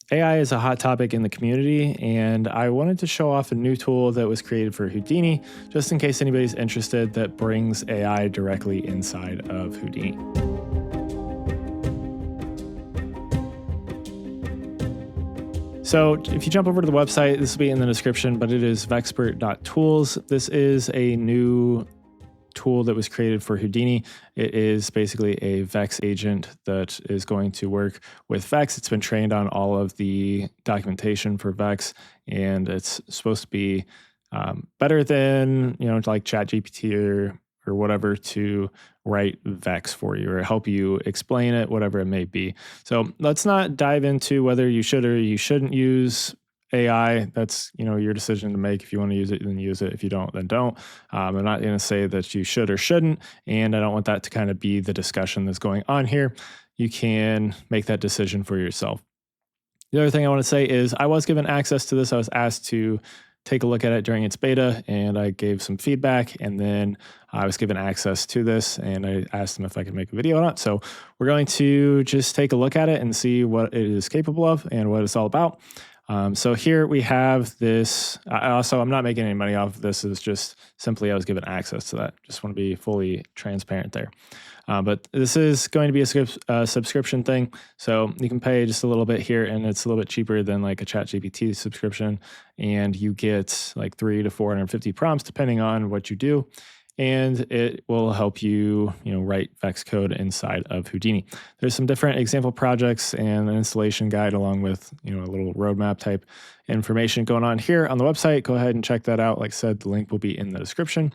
AI is a hot topic in the community, and I wanted to show off a new tool that was created for Houdini, just in case anybody's interested, that brings AI directly inside of Houdini. So if you jump over to the website, this will be in the description, but it is VEXpert.tools. This is a new tool that was created for Houdini. It is basically a VEX agent that is going to work with VEX. It's been trained on all of the documentation for VEX, and it's supposed to be better than, like ChatGPT or whatever to write VEX for you or help you explain it, whatever it may be. So let's not dive into whether you should or you shouldn't use AI. That's, your decision to make. If you want to use it, then use it. If you don't, then don't. I'm not going to say that you should or shouldn't, and I don't want that to kind of be the discussion that's going on here. You can make that decision for yourself. The other thing I want to say is I was given access to this. I was asked to take a look at it during its beta, and I gave some feedback, and then I was given access to this, and I asked them if I could make a video on it. So we're going to just take a look at it and see what it is capable of and what it's all about. So here we have this. I'm not making any money off of this. It's just simply I was given access to that. Just want to be fully transparent there. But this is going to be a subscription thing. So you can pay just a little bit here, and it's a little bit cheaper than like a ChatGPT subscription. And you get like 300 to 450 prompts depending on what you do. And it will help you, write VEX code inside of Houdini. There's some different example projects and an installation guide along with, a little roadmap type information going on here on the website. Go ahead and check that out. Like I said, the link will be in the description.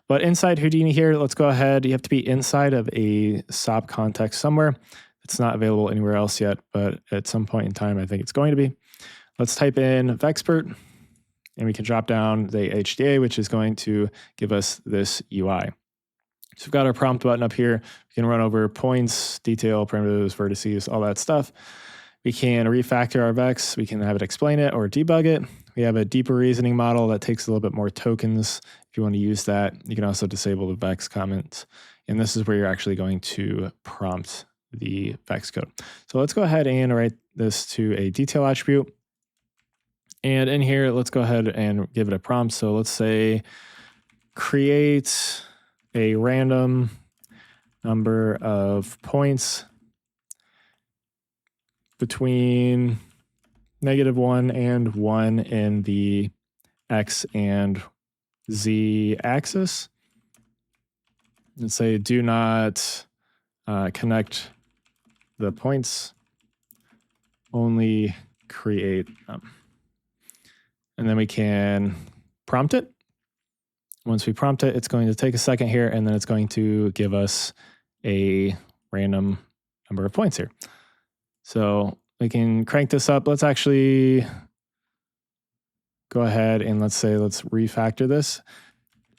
But inside Houdini here, let's go ahead. You have to be inside of a SOP context somewhere. It's not available anywhere else yet, but at some point in time, I think it's going to be. Let's type in VEXpert. And we can drop down the HDA, which is going to give us this UI. So we've got our prompt button up here. We can run over points, detail, primitives, vertices, all that stuff. We can refactor our VEX. We can have it explain it or debug it. We have a deeper reasoning model that takes a little bit more tokens. If you want to use that, you can also disable the VEX comments. And this is where you're actually going to prompt the VEX code. So let's go ahead and write this to a detail attribute. And in here, let's go ahead and give it a prompt. So let's say create a random number of points between -1 and 1 in the X and Z axis. Let's say do not connect the points, only create them. And then we can prompt it. Once we prompt it, it's going to take a second here, and then it's going to give us a random number of points here. So we can crank this up. Let's actually go ahead and let's refactor this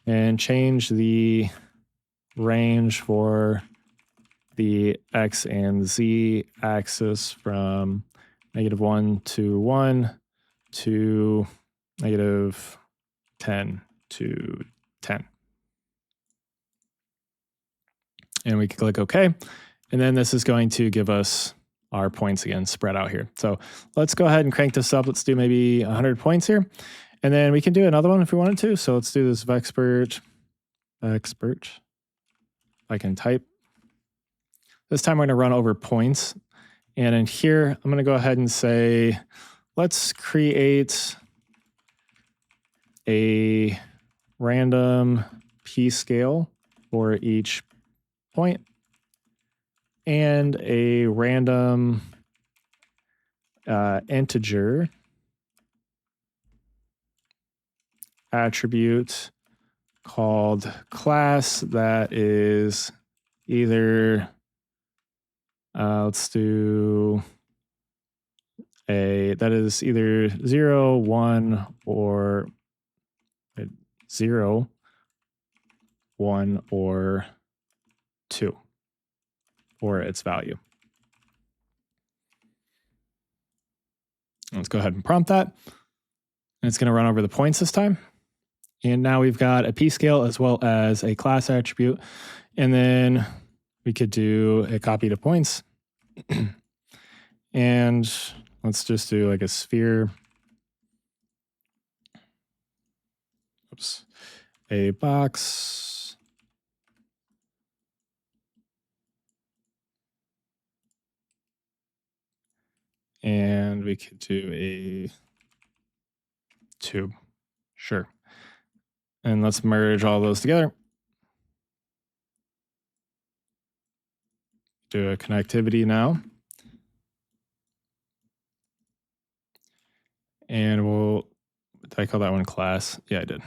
and change the range for the X and Z axis from -1 to 1 to -10 to 10. And we can click OK. And then this is going to give us our points again spread out here. So let's go ahead and crank this up. Let's do maybe 100 points here. And then we can do another one if we wanted to. So let's do this VEXpert. I can type. This time we're going to run over points. And in here, I'm going to go ahead and say, let's create a random p-scale for each point and a random integer attribute called class that is either, let's do that is either 0, 1, or 0, 1, or 2 for its value. Let's go ahead and prompt that. And it's going to run over the points this time. And now we've got a p-scale as well as a class attribute. And then we could do a copy to points. And let's just do like a sphere. Oops. A box. And we could do a tube. Sure. And let's merge all those together. Do a connectivity now. And did I call that one class? Yeah, I did.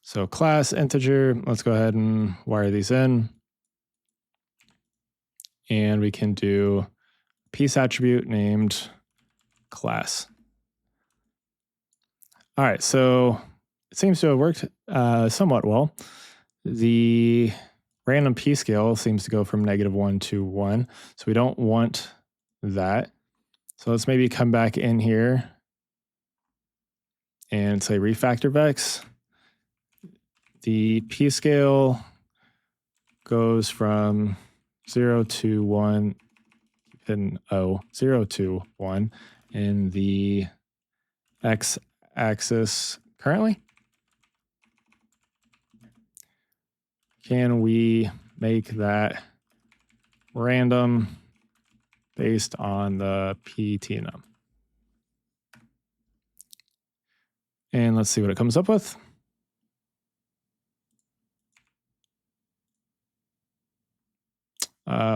So class integer, let's go ahead and wire these in. And we can do piece attribute named class. All right, so it seems to have worked somewhat well. The random p scale seems to go from -1 to 1. So we don't want that. So let's maybe come back in here and say refactor VEX. The p scale goes from 0 to 1, and 0 to 1 in the x axis currently. Can we make that random based on the PTNum? And let's see what it comes up with.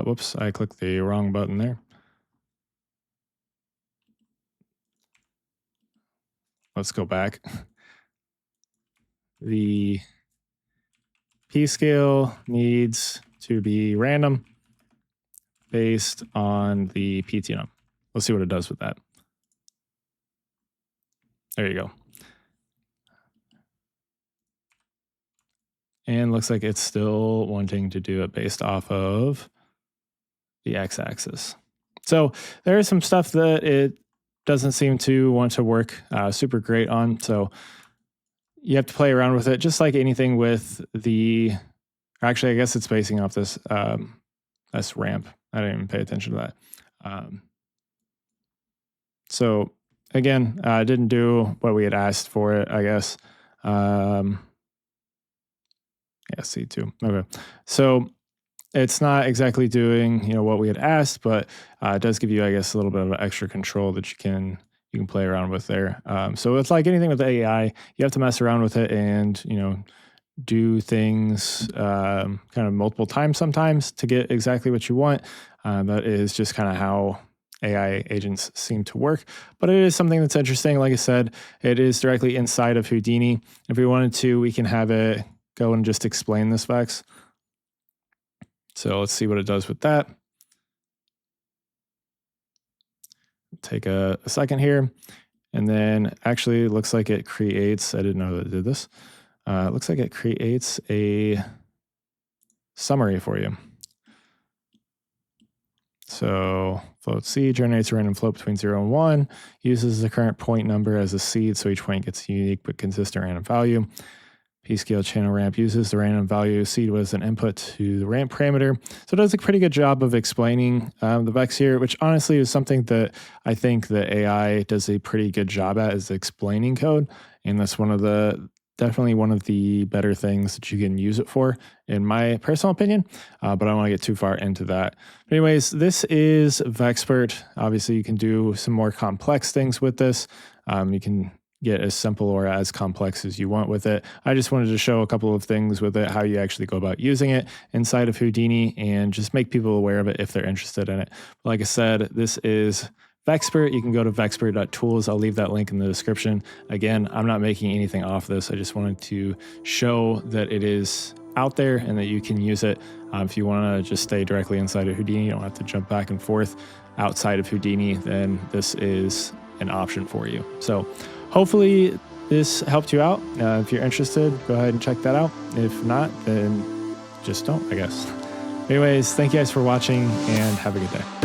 Whoops, I clicked the wrong button there. Let's go back. The p scale needs to be random based on the PTNum. Let's see what it does with that. There you go. And looks like it's still wanting to do it based off of the x-axis. So there is some stuff that it doesn't seem to want to work super great on. So you have to play around with it, just like anything with the, actually, I guess it's basing off this ramp. I didn't even pay attention to that. So again, I didn't do what we had asked for it, I guess. Yeah, C2. Okay. So it's not exactly doing, what we had asked, but it does give you, I guess, a little bit of extra control that you can play around with there. So it's like anything with AI, you have to mess around with it and, do things kind of multiple times sometimes to get exactly what you want. That is just kind of how AI agents seem to work, but it is something that's interesting. Like I said, it is directly inside of Houdini. If we wanted to, we can have it go and just explain this VEX. So let's see what it does with that. Take a second here. And then actually it looks like it creates, I didn't know that it did this. It looks like it creates a summary for you. So float C generates a random float between 0 and 1, uses the current point number as a seed, so each point gets a unique but consistent random value. P-scale channel ramp uses the random value seed as an input to the ramp parameter. So it does a pretty good job of explaining the VEX here, which honestly is something that I think the AI does a pretty good job at, is explaining code. And that's definitely one of the better things that you can use it for, in my personal opinion, but I don't want to get too far into that. But anyways, this is VEXpert. Obviously, you can do some more complex things with this. You can get as simple or as complex as you want with it. I just wanted to show a couple of things with it, how you actually go about using it inside of Houdini, and just make people aware of it if they're interested in it. But like I said, this is VEXpert. You can go to VEXpert.tools. I'll leave that link in the description. Again, I'm not making anything off this. I just wanted to show that it is out there and that you can use it. If you want to just stay directly inside of Houdini, you don't have to jump back and forth outside of Houdini, then this is an option for you. So hopefully this helped you out. If you're interested, go ahead and check that out. If not, then just don't, I guess. Anyways, thank you guys for watching and have a good day.